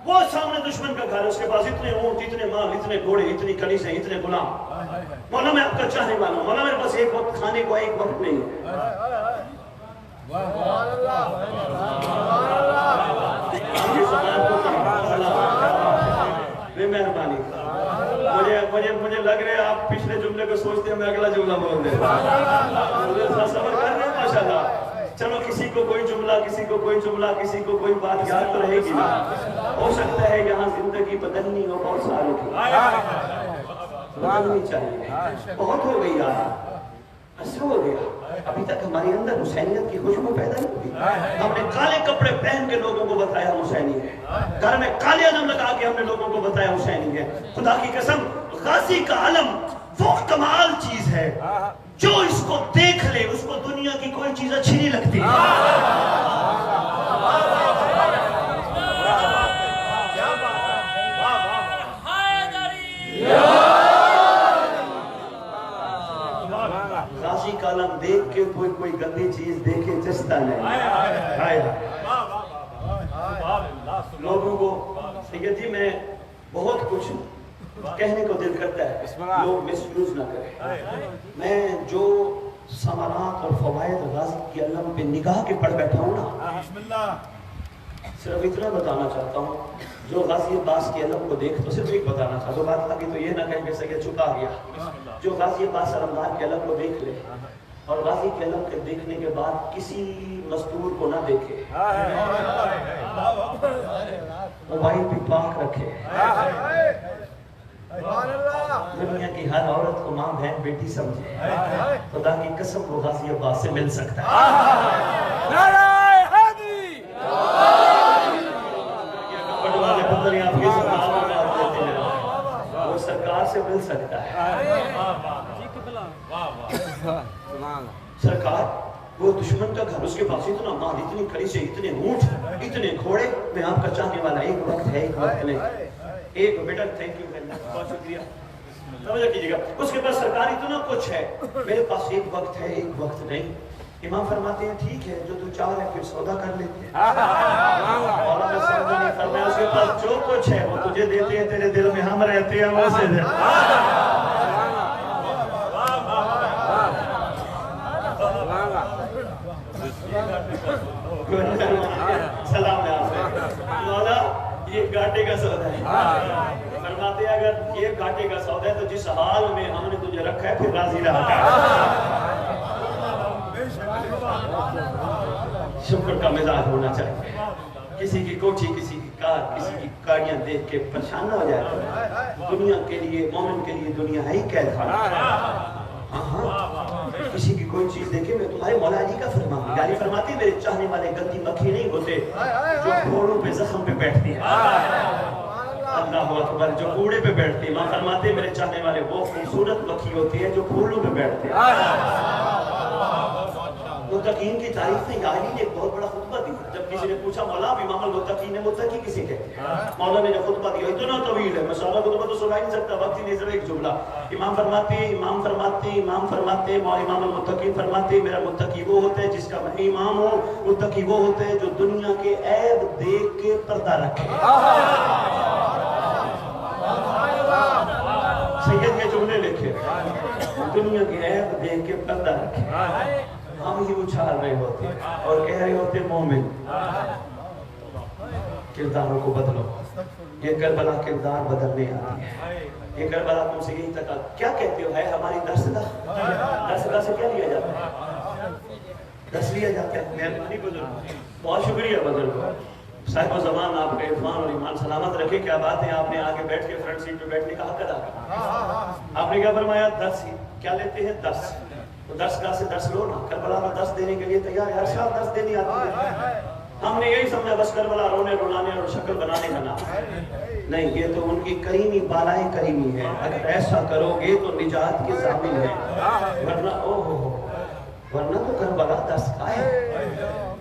وہ سامنے دشمن کا گھر ہے, اس کے پاس اتنے اونٹ, اتنے مال, اتنے گھوڑے, اتنی کنیزیں, اتنے غلام. مولا میں آپ کا چاہنے والا ہوں, مولا میرے پاس ایک وقت کھانے کو ایک وقت نہیں ہے. مہربانی مجھے لگ رہا ہے آپ پچھلے جملے کو سوچتے ہیں, میں اگلا جملہ بول دیں. صبر کر رہے ہیں ماشاءاللہ. چلو کسی کو کوئی جملہ, کسی کو کوئی جملہ, کسی کو کوئی بات یاد تو رہے گی نا. ہو سکتا ہے یہاں زندگی بدلنی ہو بہت سالوں کی, بدلنی چاہیے. بہت ہو گئی یار, عرصہ ہو گیا, ابھی تک ہمارے اندر حسینیت کی خوشبو پیدا نہیں ہوئی. ہم نے کالے کپڑے پہن کے لوگوں کو بتایا حسینی ہے, گھر میں کالے علم لگا کے ہم نے لوگوں کو بتایا حسینی ہے. خدا کی قسم غازی کا علم وہ کمال چیز ہے, جو اس کو دیکھ لے اس کو دنیا کی کوئی چیز اچھی نہیں لگتی. غازی کا علم دیکھ کے کوئی گندی چیز دیکھے جستا نہیں. لوگوں کو سید جی میں بہت کچھ کہنے کو دل کرتا ہے, لوگ مس یوز نہ کریں. میں جو ثمرات اور فوائد غازی کے علم پہ نگاہ کے پڑھ بیٹھا ہوں نا, صرف اتنا بتانا چاہتا ہوں، جو غازی عباس کے علم کو دیکھ، تو صرف ایک بتانا چاہتا ہوں، بات آگے تو یہ نہ کہیں کہ سید چھپا گیا، جو غازی عباس علمدار کے علم کو دیکھ لے اور غازی کے علم کے دیکھنے کے بعد کسی مستور کو نہ دیکھے، موبائل بھی پاک رکھے، دنیا کی ہر عورت کو ماں بہن بیٹی سمجھے، خدا کی قسم وہ غازی عباس سے مل سکتا ہے۔ وہ سرکار سے مل سکتا ہے۔ سرکار وہ دشمن کا گھر، اس کے پاس اتنا مال، اتنی کلیسے، اتنے اونٹ، اتنے گھوڑے، میں آپ کا چاہنے والا ایک وقت ہے، ایک وقت نہیں، ایک بیٹا تھینک یو بہت شکریہ، توجہ کیجیے گا، اس کے پاس سرکار اتنا کچھ ہے، میرے پاس ایک وقت ہے، ایک وقت نہیں۔ امام فرماتے ہیں ٹھیک ہے، جو تو چاہ رہے پھر سودا کر لیتے ہیں۔ مولا نے سودا نہیں فرمایا، اس کے پاس جو کچھ ہے وہ تجھے دیتے ہیں، تیرے دل میں ہم رہتے ہیں، ویسے دے۔ سلام ہے آپ سے، مولا یہ گھاٹے کا سودا ہے، فرماتے ہیں اگر یہ گھاٹے کا سودا ہے تو جس حال میں ہم نے تجھے رکھا ہے پھر راضی رہا کر۔ شکر کا مزاج ہونا چاہیے، کسی کی کوٹھی، کسی کی کار، کسی کی گاڑیاں دیکھ کے پریشان نہ ہو جائے، دنیا کے لیے، مومن کے لیے دنیا ہے ہی قید خانہ۔ کسی کی کوئی چیز دیکھے، میں تمہارے مولا علی کا فرمان، علی فرماتے میرے چاہنے والے گندی مکھی نہیں ہوتے جو گھوڑوں پہ زخم پہ بیٹھتی ہیں، اللہ اکبر، جو کوڑے پہ بیٹھتی ہیں، ماں فرماتے میرے چاہنے والے وہ خوبصورت مکھی ہوتی ہے جو پھولوں پہ بیٹھتے ہیں۔ متقین کی تعریف میں علی نے ایک بہت بڑا خطبہ دیا، جب کسی نے پوچھا مولا امام المتقین نے متقی کسی کہتے ہیں، مولا نے جو خطبہ دیا اتنا طویل ہے، میں سارا خطبہ تو سنا ہی نہیں سکتا، وقت ہی نہیں، صرف ایک جملہ، امام فرماتے امام المتقین فرماتے میرا متقی وہ ہوتا ہے جس کا میں امام ہوں، متقی وہ ہوتا ہے جو دنیا کے عیب دیکھ کے پردہ رکھے۔ سید یہ جملے لکھے، دنیا کے عیب دیکھ کے پردہ رکھے، ہم ہی اچھال رہے ہوتے اور کہہ رہے ہوتے مومن کرداروں کو بدلو، یہ کربلا کردار بدلنے آتی ہے، یہ کربلا تم سے یہی تک کیا کہتے ہو، ہے ہماری درسگاہ سے کیا لیا جاتا ہے، درس لیا جاتا ہے، مہربانی بزرگ، بہت شکریہ بزرگ، صاحب و زمان آپ کے عرفان اور ایمان سلامت رکھے، کیا بات ہے، آپ نے آگے بیٹھ کے فرنٹ سیٹ پہ بیٹھنے کا حق ادا کیا، آپ نے کیا فرمایا، درس کیا لیتے ہیں، درس، تو درس گاہ سے درس لو نا، کربلا میں درس دینے کے لیے تیار ہے، ہر شاہ درس دینی آتی ہے، ہم نے یہی سمجھا بس کربلا رونے رلانے اور شکل بنانے کا نام، نہیں، یہ تو ان کی کریمی بالائے کریمی ہے، اگر ایسا کرو گے تو نجات کے ضامن ہے، ورنہ تو کربلا درس گاہ ہے،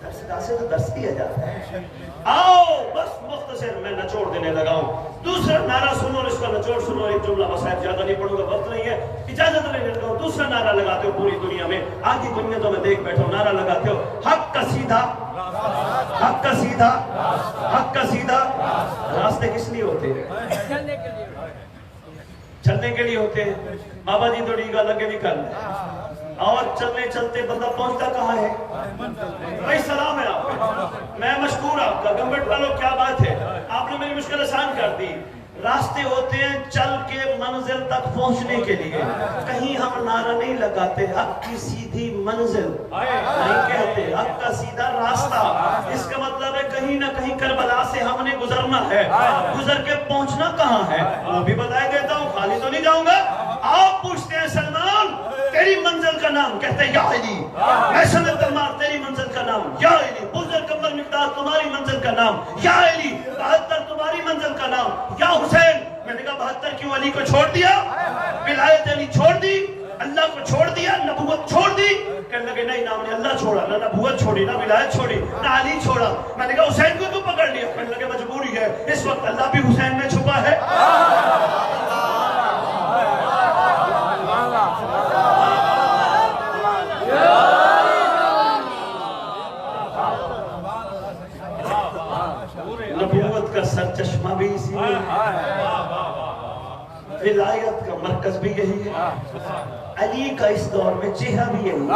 درس گاہ سے تو درس دیا جاتا ہے۔ آؤ بس مختصر میں نچوڑ دینے لگا ہوں، دوسرا نعرہ سنو اور اس کا نچوڑ سنو، ایک جملہ بس ہے، زیادہ نہیں پڑھوں گا، وقت نہیں ہے، اجازت لینے لگا ہوں، دوسرا نعرہ لگاتے ہو پوری دنیا میں، آدھی دنیا تو میں دیکھ بیٹھا ہوں، نعرہ لگاتے ہو حق کا سیدھا، حق کا سیدھا، حق کا سیدھا، راستے کس لیے ہوتے ہیں، چلنے کے لیے ہوتے ہیں، بابا جی تو ڈیگا لگے بھی کر لیں، اور چلنے چلتے بندہ پہنچتا کہاں ہے، بھائی سلام ہے آپ کا، میں مشکور آپ کا، گمبٹ والوں کیا بات ہے، آپ نے میری مشکل آسان کر دی، راستے ہوتے ہیں چل کے منزل تک پہنچنے کے لیے، کہیں ہم نعرہ نہیں لگاتے حق کی سیدھی منزل نہیں کہتے، حق کا سیدھا راستہ، اس کا مطلب ہے کہیں نہ کہیں کربلا سے ہم نے گزرنا ہے، گزر کے پہنچنا کہاں ہے وہ بھی بتایا دیتا ہوں، خالی تو نہیں جاؤں گا۔ آپ پوچھتے ہیں سلمان تیری منزل کا نام، کہتے ہیں یا علی، میں سمجھ تمہار تیری منزل کا نام یا علی، بزرگ کمبر مقدار تمہاری منزل کا نام یا علی، 72 تمہاری منزل کا نام یا حسین، میں نے کہا 72 کیوں، علی کو چھوڑ دیا، ولایت علی چھوڑ دی، اللہ کو چھوڑ دیا، نبوت چھوڑ دی، کہنے لگے نہیں نام نے اللہ چھوڑا، نہ نبوت چھوڑی، نہ ولایت چھوڑی، نہ علی چھوڑا، میں نے کہا حسین کو تو پکڑ لیا، کہنے لگے مجبوری ہے، اس وقت اللہ بھی حسین میں چھپا ہے۔ نبوت کا سر چشمہ بھی اسی میں ہے، ولایت کا مرکز بھی یہی ہے، علی کا اس دور میں چہرہ بھی یہی ہے،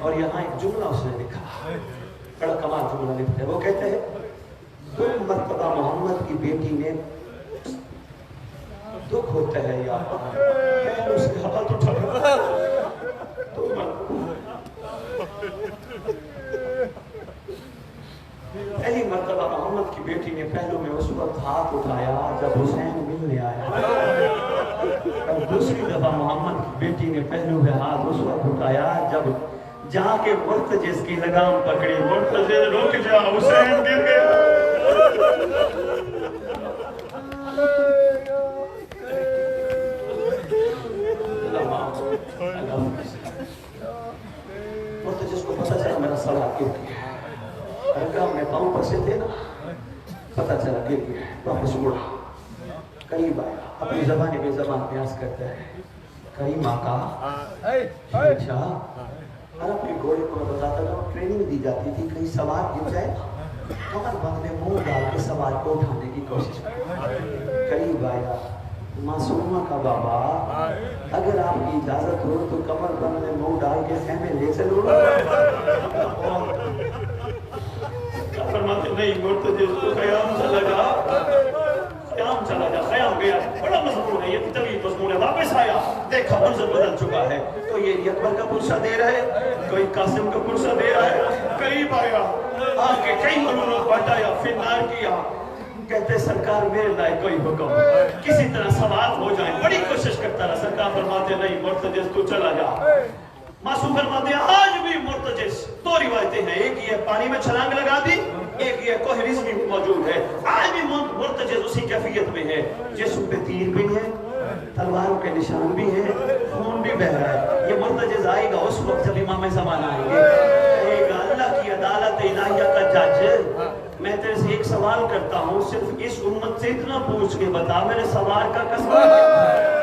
اور یہاں ایک جملہ اس نے لکھا، بڑا کمال جملہ لکھتے ہیں، وہ کہتے ہیں 2 مرتبہ محمد کی بیٹی نے دکھ ہوتا ہے یا میں اس کے ہاتھ اٹھا پہلی مرتبہ محمد کی بیٹی نے پہلو میں اس وقت ہاتھ اٹھایا جب حسین ملنے آیا، اور دوسری دفعہ محمد کی بیٹی نے پہلو میں ہاتھ اس وقت اٹھایا جب جہاں کے مرتجز کی لگام پکڑی، مرتجز رک جا، حسین گر گیا۔ مرتجز کو پتہ چلا میرا سوال کیوں کیا ہے، رقم میں پاؤں پر سے تھے نا، پتہ چلا گر گیا، واپس مڑا، قریب آیا، اپنی زبان بے زبان پیاس کرتا ہے، کریم آقا، اچھا عرب کے گھوڑے کو میں بتاتا تھا، ٹریننگ دی جاتی تھی، کہیں سوار گر جائے کمر بند میں منہ ڈال کے سوار کو اٹھانے کی کوشش کرتا، قریب آیا، معصومہ کا بابا اگر آپ کی اجازت ہو تو کمر بند میں منہ ڈال کے خیمے لے چلو۔ فرماتے نہیں، مرتجز کو خیام چلا جا، خیام چلا جا، خیام گیا، بڑا مضمون ہے، یہ طویل مضمون ہے، واپس آیا، دیکھا منظر بدل چکا ہے، کوئی اکبر کا پرسہ دے رہا ہے، کوئی قاسم کا پرسہ دے رہا ہے، قریب آیا، آگے کئی ملونوں کو ہٹایا، پھر نار کیا، کہتے سرکار میرے لائے کوئی حکم، کسی طرح سوال ہو جائیں، بڑی کوشش کرتا رہا، سرکار فرماتے نہیں مرتجز تو چلا جا۔ معصوم فرماتے ہیں آج بھی مرتجز 2 روایتیں ہیں، ایک یہ پانی میں چھلانگ لگا دی، ایک یہ کوہ رض بھی موجود ہے، آج بھی مرتجز اسی کیفیت میں ہے، جسم پہ تیر بھی ہے، تلواروں کے نشان بھی ہے، خون بھی بہ رہا ہے، یہ مرتجز آئے گا اس وقت جب امام زمان آئیں گے، کہے گا اللہ کی عدالت الہیہ کا جج، میں تیرے سے ایک سوال کرتا ہوں، صرف اس امت سے اتنا پوچھ کے بتا، میرے سوال کا قصہ